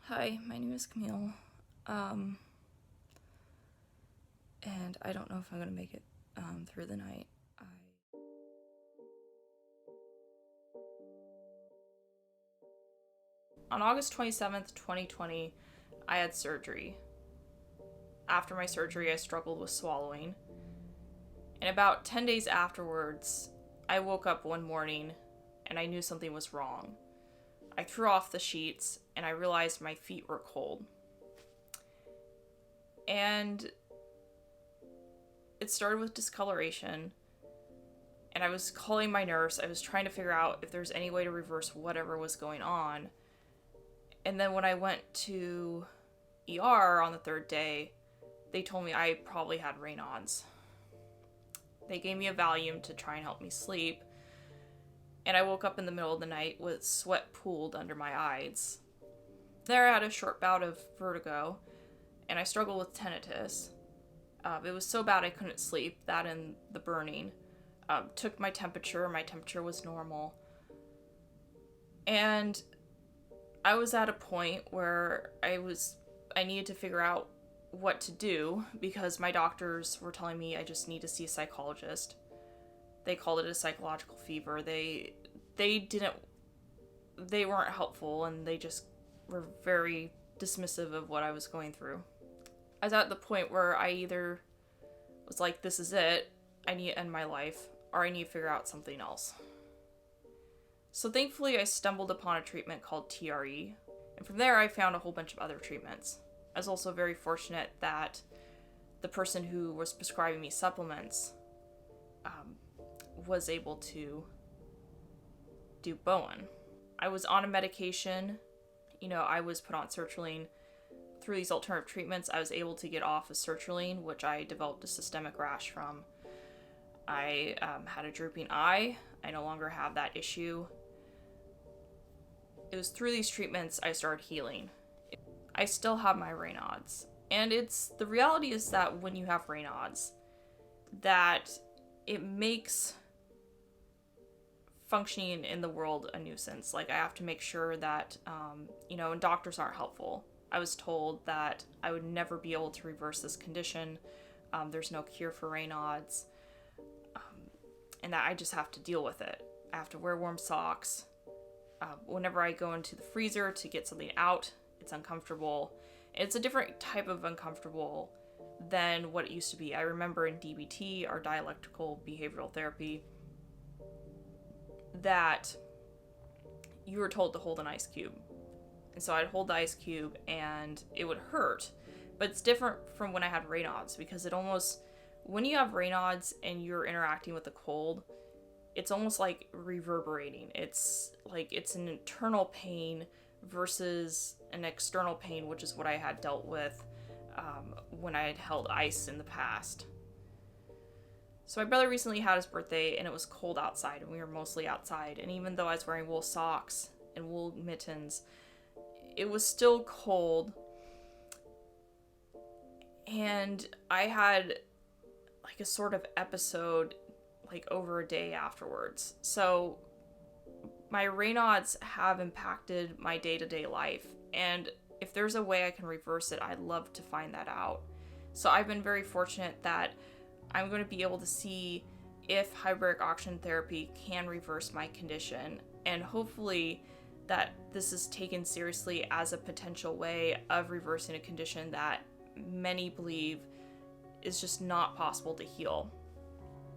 Hi, my name is Camille, and I don't know if I'm gonna make it through the night. On August 27th, 2020, I had surgery. After my surgery, I struggled with swallowing, and about 10 days afterwards, I woke up one morning and I knew something was wrong. I threw off the sheets and I realized my feet were cold. And it started with discoloration, and I was calling my nurse. I was trying to figure out if there's any way to reverse whatever was going on. And then when I went to ER on the third day, they told me I probably had Raynaud's. They gave me a Valium to try and help me sleep, and I woke up in the middle of the night with sweat pooled under my eyes. There I had a short bout of vertigo, and I struggled with tinnitus. It was so bad I couldn't sleep, that and the burning. Took my temperature was normal. And I was at a point where I needed to figure out what to do because my doctors were telling me I just need to see a psychologist. They called it a psychological fever. They weren't helpful, and they just were very dismissive of what I was going through. I was at the point where I either was like, this is it, I need to end my life, or I need to figure out something else. So thankfully I stumbled upon a treatment called TRE, and from there I found a whole bunch of other treatments. I was also very fortunate that the person who was prescribing me supplements was able to do Bowen. I was on a medication, I was put on sertraline. Through these alternative treatments, I was able to get off of sertraline, which I developed a systemic rash from. I had a drooping eye. I no longer have that issue. It was through these treatments I started healing. I still have my Raynaud's. And the reality is that when you have Raynaud's, that it makes functioning in the world a nuisance. Like, I have to make sure that, and doctors aren't helpful. I was told that I would never be able to reverse this condition. There's no cure for Raynaud's. And that I just have to deal with it. I have to wear warm socks. Whenever I go into the freezer to get something out, it's uncomfortable. It's a different type of uncomfortable than what it used to be. I remember in DBT, our dialectical behavioral therapy, that you were told to hold an ice cube. And so I'd hold the ice cube and it would hurt. But it's different from when I had Raynaud's, because when you have Raynaud's and you're interacting with the cold, it's almost like reverberating. It's an internal pain versus an external pain, which is what I had dealt with when I had held ice in the past. So my brother recently had his birthday, and it was cold outside, and we were mostly outside. And even though I was wearing wool socks and wool mittens, it was still cold. And I had a sort of episode over a day afterwards. So my Raynaud's have impacted my day-to-day life, and if there's a way I can reverse it, I'd love to find that out. So I've been very fortunate that I'm going to be able to see if hyperbaric oxygen therapy can reverse my condition, and hopefully that this is taken seriously as a potential way of reversing a condition that many believe is just not possible to heal.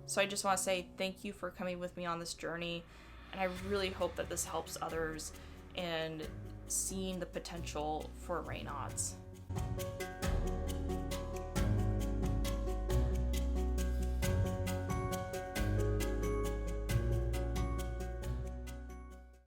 So I just want to say thank you for coming with me on this journey, and I really hope that this helps others in seeing the potential for Raynaud's.